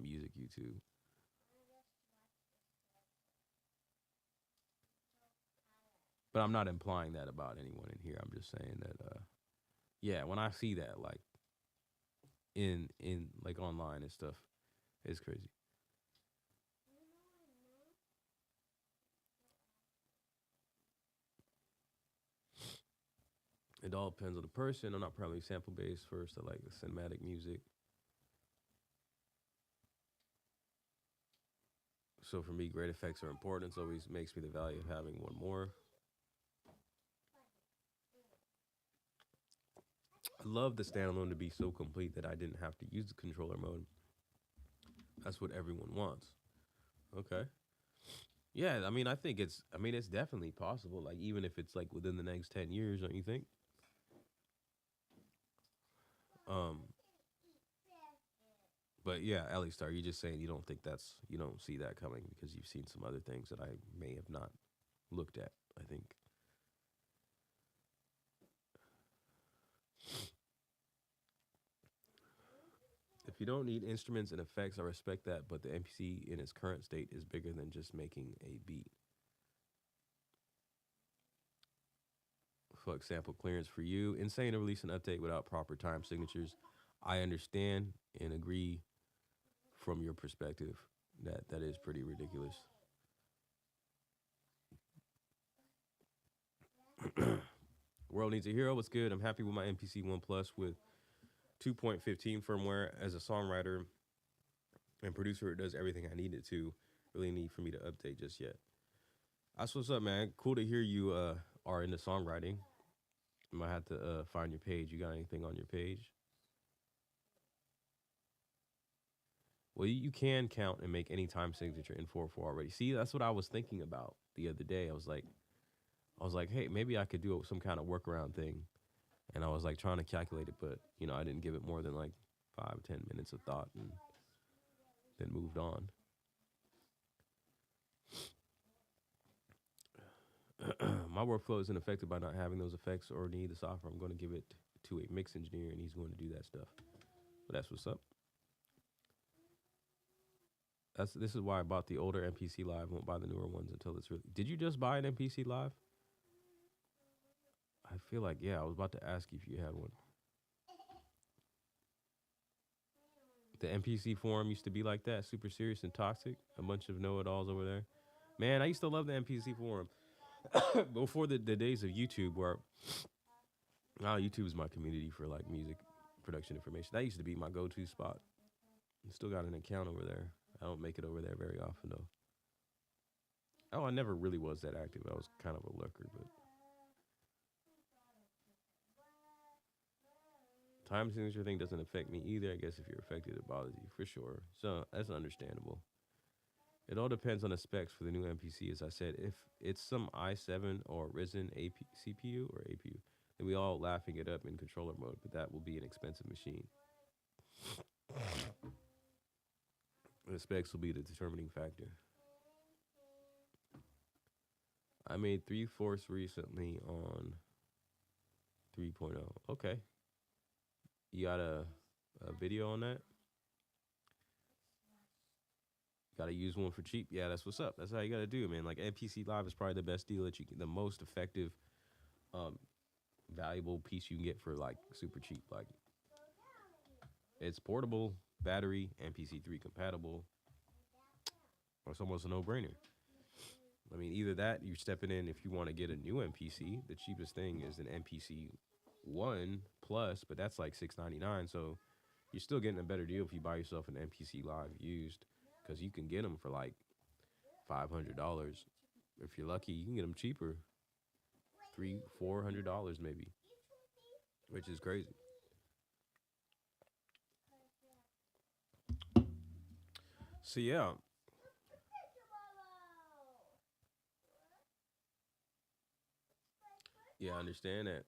music YouTube. But I'm not implying that about anyone in here. I'm just saying that yeah, when I see that like in like online and stuff, it's crazy. It all depends on the person. I'm not probably sample based first. I like the cinematic music. So for me, great effects are important. It always makes me the value of having one more. I love the standalone to be so complete that I didn't have to use the controller mode. That's what everyone wants. Okay. Yeah, I mean, it's definitely possible. Like, even if it's like within the next 10 years, don't you think? But yeah, Ellie Star, you're just saying you don't see that coming because you've seen some other things that I may have not looked at, I think. If you don't need instruments and effects, I respect that, but the MPC in its current state is bigger than just making a beat. Fuck sample clearance for you. Insane to release an update without proper time signatures. I understand and agree from your perspective that is pretty ridiculous. World needs a hero. What's good? I'm happy with my MPC 1 Plus with 2.15 firmware. As a songwriter and producer, it does everything I need it to. Really need for me to update just yet. That's what's up, man. Cool to hear you are into songwriting. I might have to find your page. You got anything on your page? Well, you can count and make any time signature in 4/4 already. See, that's what I was thinking about the other day. I was like, hey, maybe I could do some kind of workaround thing. And I was like trying to calculate it, but I didn't give it more than like 5-10 minutes of thought and then moved on. My workflow isn't affected by not having those effects or need the software. I'm going to give it to a mix engineer and he's going to do that stuff. But that's what's up. This is why I bought the older MPC Live. Won't buy the newer ones until it's really. Did you just buy an MPC Live? I feel like, yeah, I was about to ask you if you had one. The MPC forum used to be like that, super serious and toxic. A bunch of know-it-alls over there. Man, I used to love the MPC forum. Before the days of YouTube, where YouTube is my community for like music production information. That used to be my go-to spot. I still got an account over there. I don't make it over there very often though. Oh, I never really was that active. I was kind of a lurker, but Time signature thing doesn't affect me either. I guess if you're affected, it bothers you for sure. So that's understandable. It all depends on the specs for the new MPC. As I said, if it's some i7 or Ryzen CPU or APU, then we all laughing it up in controller mode. But that will be an expensive machine. The specs will be the determining factor. I made 3/4 recently on 3.0. Okay. You got a video on that? Got to use one for cheap. Yeah, that's what's up. That's how you got to do, man. Like MPC Live is probably the best deal that you can, the most effective, valuable piece you can get for like super cheap. Like it's portable, battery, MPC3 compatible. It's almost a no-brainer. I mean, either that, you're stepping in if you want to get a new MPC. The cheapest thing is an MPC 1 Plus, but that's like $699. So you're still getting a better deal if you buy yourself an MPC Live used, because you can get them for like $500. If you're lucky, you can get them cheaper, $300-400 maybe, which is crazy. So yeah. Yeah, I understand that.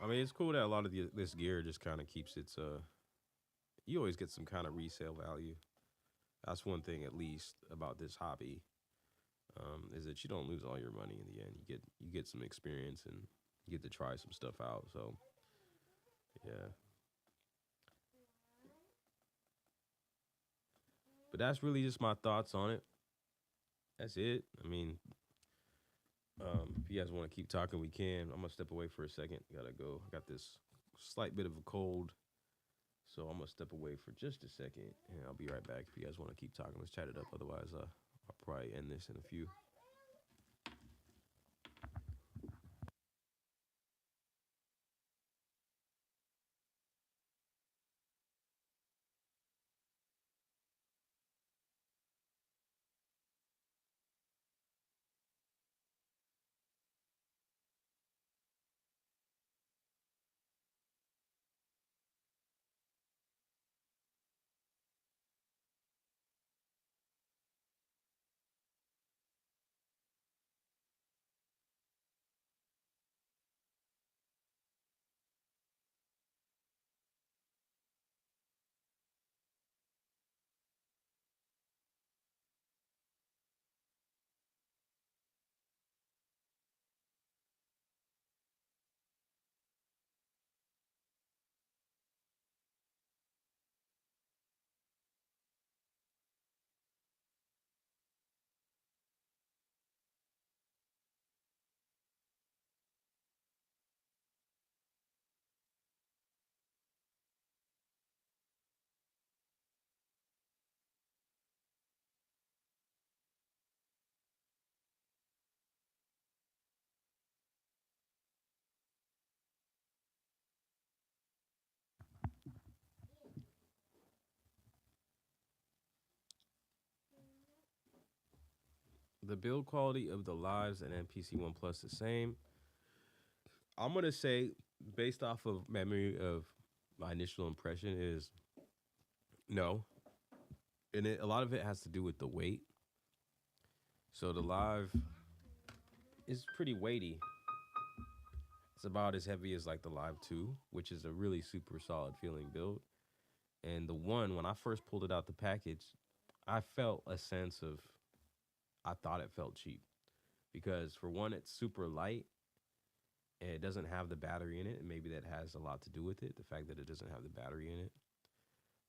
I mean, it's cool that a lot of this gear just kind of keeps its you always get some kind of resale value. That's one thing at least about this hobby, is that you don't lose all your money in the end. You get some experience and you get to try some stuff out. So yeah. But that's really just my thoughts on it. That's it. I mean, if you guys want to keep talking, we can. I'm gonna step away for a second. Gotta go. I got this slight bit of a cold, so I'm gonna step away for just a second, and I'll be right back. If you guys want to keep talking, let's chat it up. Otherwise, I'll probably end this in a few. The build quality of the Lives and MPC One Plus the same. I'm gonna say, based off of memory of my initial impression, is no, and a lot of it has to do with the weight. So the Live is pretty weighty. It's about as heavy as like the Live 2, which is a really super solid feeling build. And the one, when I first pulled it out the package, I felt a sense of, I thought it felt cheap. Because for one, it's super light and it doesn't have the battery in it. And maybe that has a lot to do with it, the fact that it doesn't have the battery in it.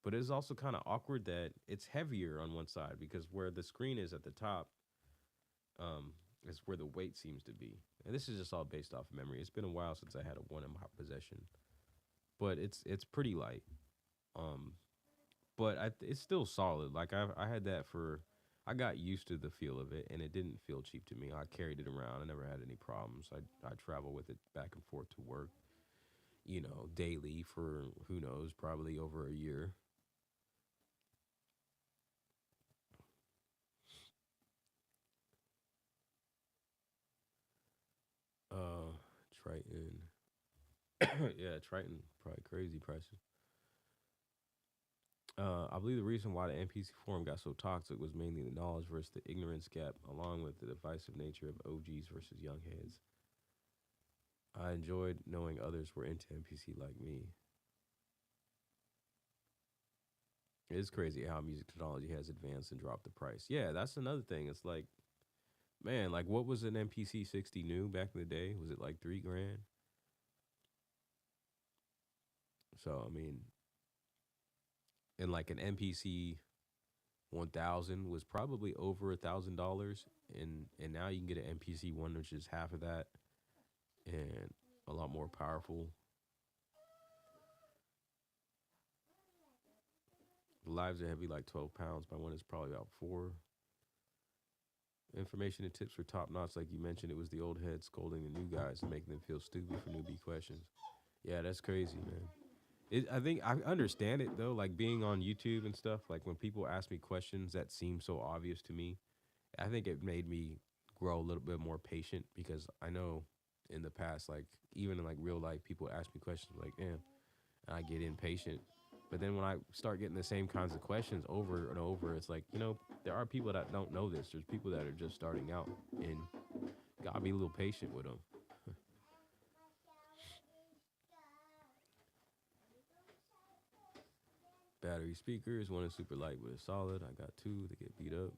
But it's also kind of awkward that it's heavier on one side, because where the screen is at the top, is where the weight seems to be. And this is just all based off of memory. It's been a while since I had a one in my possession, but it's pretty light. But it's still solid. Like I had that for, I got used to the feel of it, and it didn't feel cheap to me. I carried it around. I never had any problems. I travel with it back and forth to work, daily for who knows, probably over a year. Triton. Yeah, Triton, probably crazy prices. I believe the reason why the NPC forum got so toxic was mainly the knowledge versus the ignorance gap, along with the divisive nature of OGs versus young heads. I enjoyed knowing others were into NPC like me. It's crazy how music technology has advanced and dropped the price. Yeah, that's another thing. It's like, man, like what was an MPC 60 new back in the day? Was it like 3 grand? So I mean, and like an MPC 1000 was probably over $1,000, and now you can get an MPC one which is half of that and a lot more powerful. The lives are heavy, like 12 pounds. My one is probably about 4. Information and tips were top notch, like you mentioned. It was the old heads scolding the new guys and making them feel stupid for newbie questions. Yeah, that's crazy, man. I think I understand it though, like being on YouTube and stuff. Like when people ask me questions that seem so obvious to me, I think it made me grow a little bit more patient because I know in the past, like even in like real life, people ask me questions like, damn, and I get impatient. But then when I start getting the same kinds of questions over and over, it's like, there are people that don't know this. There's people that are just starting out, and gotta be a little patient with them. Battery speakers, one is super light but it's solid. I got 2, they get beat up.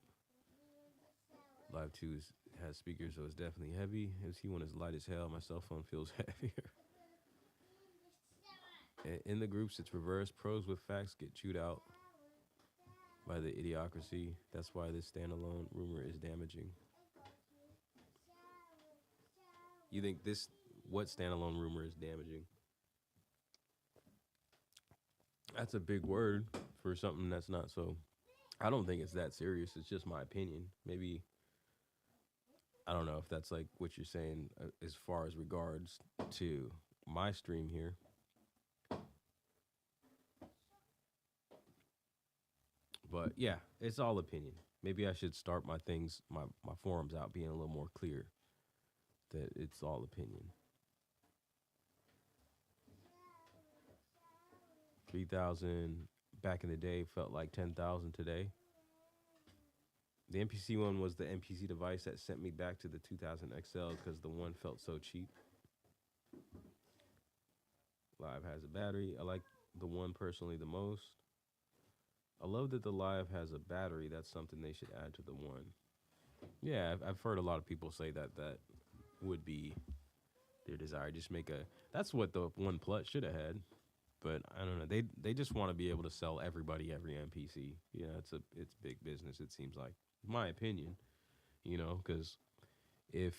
Live 2 has speakers, so it's definitely heavy. MC one is light as hell. My cell phone feels heavier. In the groups, it's reverse. Pros with facts get chewed out by the idiocracy. That's why this standalone rumor is damaging. You think what standalone rumor is damaging? That's a big word for something that's not so. I don't think it's that serious. It's just my opinion. Maybe, I don't know if that's like what you're saying as far as regards to my stream here. But yeah, it's all opinion. Maybe I should start my forums out being a little more clear that it's all opinion. 3,000 back in the day felt like 10,000 today. The MPC one was the MPC device that sent me back to the 2000 XL because the one felt so cheap. Live has a battery. I like the one personally the most. I love that the Live has a battery. That's something they should add to the one. Yeah, I've heard a lot of people say that would be their desire. Just make that's what the One Plus should have had. But I don't know. They just want to be able to sell everybody every MPC. Yeah, it's big business. It seems like, my opinion. Because if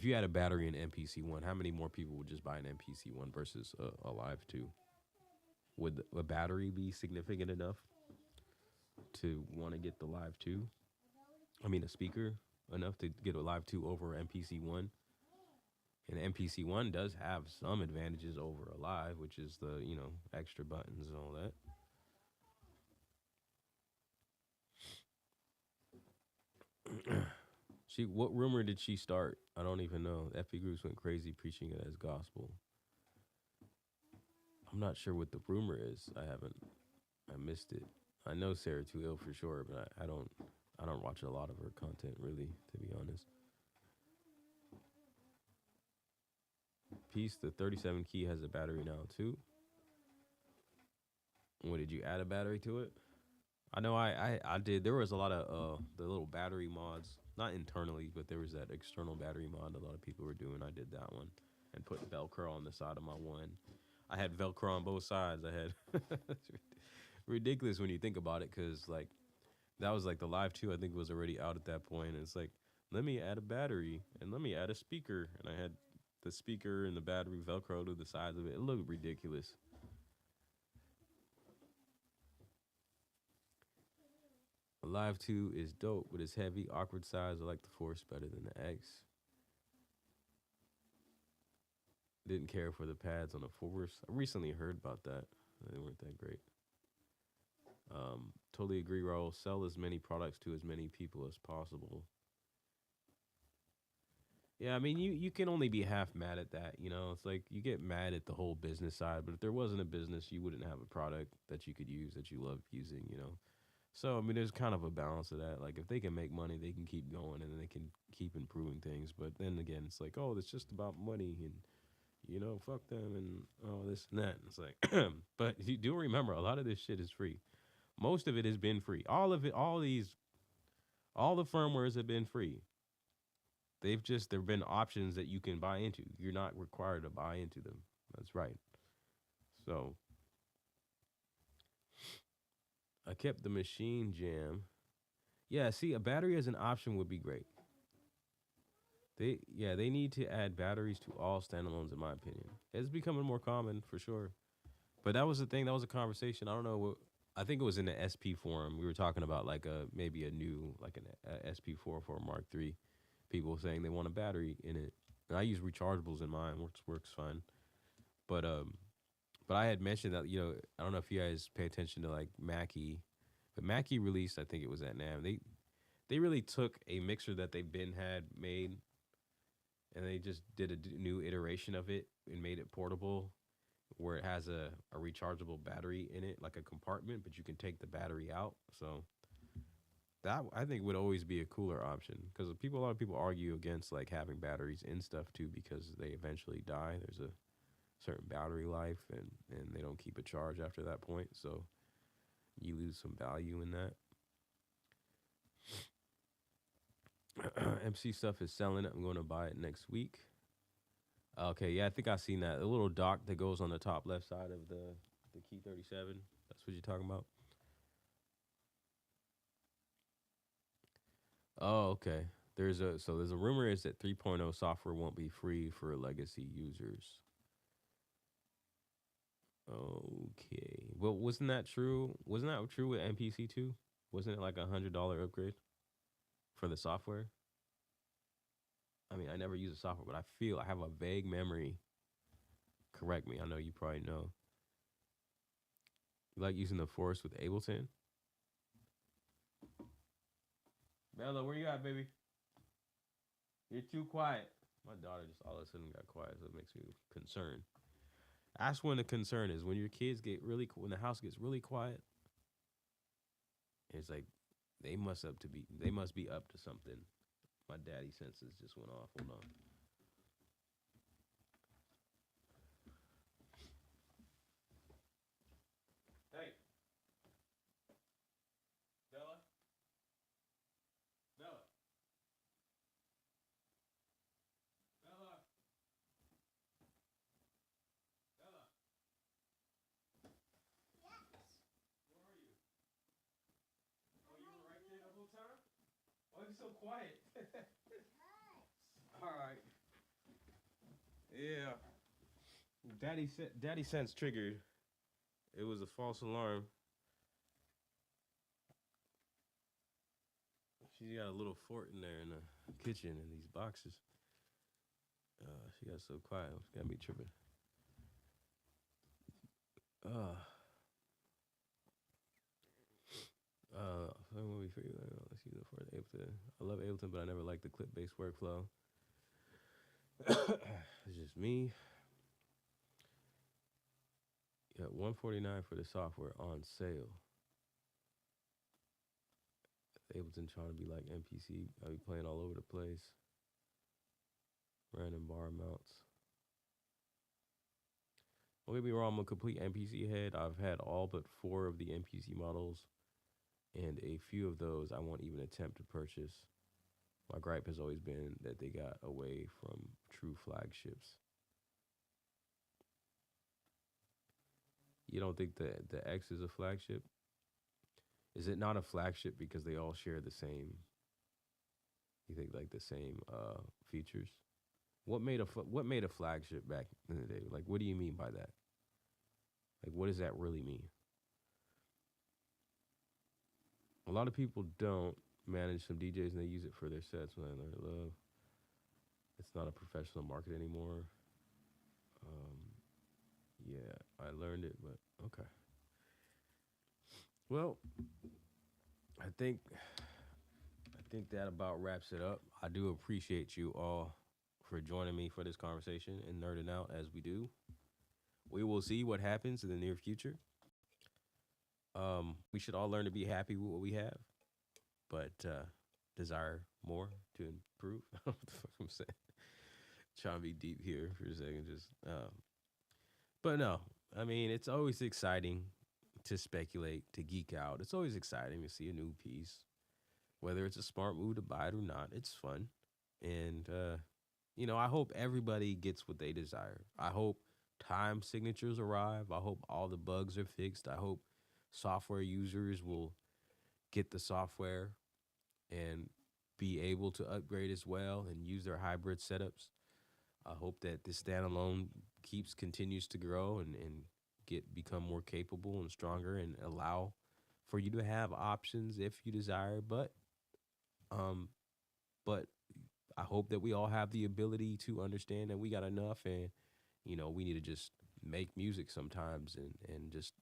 you had a battery in MPC one, how many more people would just buy an MPC one versus a Live 2? Would a battery be significant enough to want to get the Live 2? I mean, a speaker enough to get a Live 2 over MPC one? And MPC one does have some advantages over a Live, which is the, extra buttons and all that. What rumor did she start? I don't even know. FP groups went crazy preaching it as gospel. I'm not sure what the rumor is. I missed it. I know Sarah Too Ill for sure, but I don't watch a lot of her content really, to be honest. Piece, the 37 key has a battery now too. What, did you add a battery to it? I know I did. There was a lot of the little battery mods, not internally, but there was that external battery mod a lot of people were doing. I did that one and put Velcro on the side of my one. I had Velcro on both sides. I had ridiculous when you think about it, because like that was like the Live 2, I think, was already out at that point. And it's like, let me add a battery and let me add a speaker, and I had the speaker and the battery Velcro to the sides of it. It looked ridiculous. A Live 2 is dope, but it's heavy, awkward size. I like the Force better than the X. Didn't care for the pads on the Force. I recently heard about that. They weren't that great. Totally agree, Raul. Sell as many products to as many people as possible. Yeah, I mean, you can only be half mad at that. You know, it's like you get mad at the whole business side, but if there wasn't a business, you wouldn't have a product that you could use that you love using. You know, so I mean, there's kind of a balance of that. Like if they can make money, they can keep going and they can keep improving things. But then again, it's like, oh, it's just about money and you know, fuck them and all this and that. And it's like, but you do remember a lot of this shit is free. Most of it has been free. All of it, all the firmwares have been free. They've just there've been options that you can buy into. You're not required to buy into them. That's right. So I kept the machine jam. Yeah, see, a battery as an option would be great. They need to add batteries to all standalones in my opinion. It's becoming more common for sure. But that was the thing. That was a conversation. I don't know what. I think it was in the SP forum. We were talking about like a maybe a new like an SP4 for Mark III. People saying they want a battery in it. And I use rechargeables in mine, which works fine. But but I had mentioned that I don't know if you guys pay attention to like MKII, but MKII released I think it was at NAMM. They really took a mixer that they've been had made, and they just did a new iteration of it and made it portable where it has a rechargeable battery in it, like a compartment, but you can take the battery out. So that I think would always be a cooler option because a lot of people argue against like having batteries in stuff too because they eventually die. There's a certain battery life and they don't keep a charge after that point. So you lose some value in that. MC stuff is selling it. I'm going to buy it next week. Okay, yeah, I think I seen that. A little dock that goes on the top left side of the Key 37. That's what you're talking about. Oh, okay. There's a rumor is that 3.0 software won't be free for legacy users. Okay. Well, wasn't that true? Wasn't that true with MPC 2? Wasn't it like $100 upgrade for the software? I mean, I never use the software, but I have a vague memory. Correct me. I know you probably know. You like using the Force with Ableton? Bella, where you at, baby? You're too quiet. My daughter just all of a sudden got quiet, so it makes me concerned. That's when the concern is when your kids get really when the house gets really quiet. It's like they must be up to something. My daddy senses just went off. Hold on. Hey, Bella, Bella, Bella, Bella. Where are you? Oh, you were right there the whole time. Why are you so quiet? All right. Yeah. Daddy sense triggered. It was a false alarm. She got a little fort in there in the kitchen in these boxes. She got so quiet. She got me tripping. Movie for you. Let's use it for Ableton. I love Ableton, but I never liked the clip-based workflow. It's just me. Yeah, $149 for the software on sale. Ableton trying to be like MPC. I be playing all over the place. Random bar mounts. Don't get me wrong, I'm a complete MPC head. I've had all but 4 of the MPC models, and a few of those I won't even attempt to purchase. My gripe has always been that they got away from true flagships. You don't think the X is a flagship? Is it not a flagship because they all share the same? You think like the same features? What made a flagship back in the day? Like, what do you mean by that? Like, what does that really mean? A lot of people don't manage some DJs and they use it for their sets. When I learned love, it's not a professional market anymore. Yeah, I learned it, but okay. Well, I think that about wraps it up. I do appreciate you all for joining me for this conversation and nerding out as we do. We will see what happens in the near future. We should all learn to be happy with what we have, but desire more to improve. What the fuck I'm saying? Trying to be deep here for a second, just. But no, I mean it's always exciting to speculate, to geek out. It's always exciting to see a new piece, whether it's a smart move to buy it or not. It's fun, and I hope everybody gets what they desire. I hope time signatures arrive. I hope all the bugs are fixed. I hope software users will get the software and be able to upgrade as well and use their hybrid setups. I hope that this standalone continues to grow and become more capable and stronger and allow for you to have options if you desire. Um, but I hope that we all have the ability to understand that we got enough, and we need to just make music sometimes and just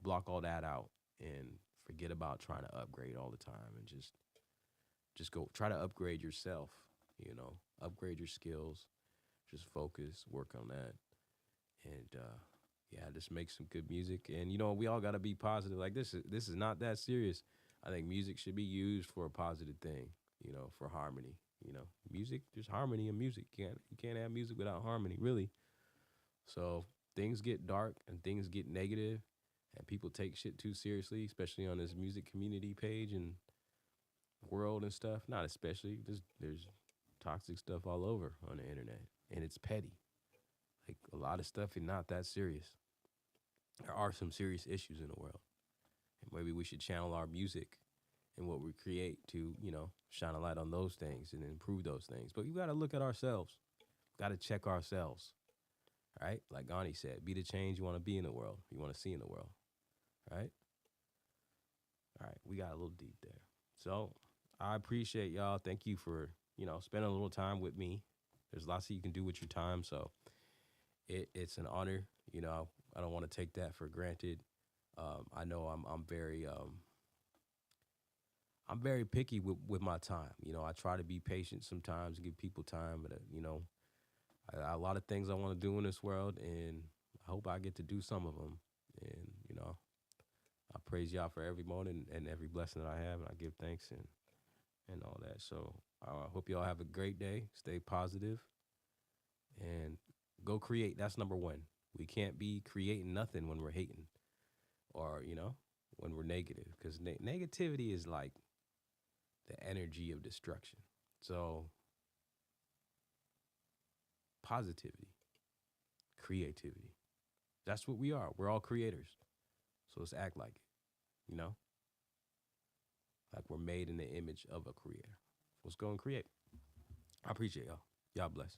block all that out and forget about trying to upgrade all the time, and just go try to upgrade yourself, upgrade your skills, just focus, work on that. And just make some good music. And we all got to be positive. Like this is not that serious. I think music should be used for a positive thing, for harmony. Music, there's harmony in music. You can't have music without harmony, really. So things get dark and things get negative, and people take shit too seriously, especially on this music community page and world and stuff. Not especially. There's toxic stuff all over on the internet, and it's petty. Like a lot of stuff is not that serious. There are some serious issues in the world, and maybe we should channel our music and what we create to, shine a light on those things and improve those things. But you got to look at ourselves. Got to check ourselves, right? Like Gandhi said, be the change you want to be in the world, you want to see in the world, right? All right, we got a little deep there. So I appreciate y'all. Thank you for, spending a little time with me. There's lots that you can do with your time, so it's an honor. I don't want to take that for granted. I know I'm very picky with my time. I try to be patient sometimes, give people time, but I got a lot of things I want to do in this world, and I hope I get to do some of them. And I praise y'all for every moment and every blessing that I have, and I give thanks and all that. So I hope y'all have a great day. Stay positive and go create. That's number one. We can't be creating nothing when we're hating or, when we're negative, because negativity is like the energy of destruction. So positivity, creativity, that's what we are. We're all creators. So let's act like it, like we're made in the image of a creator. Let's go and create. I appreciate y'all. Y'all bless.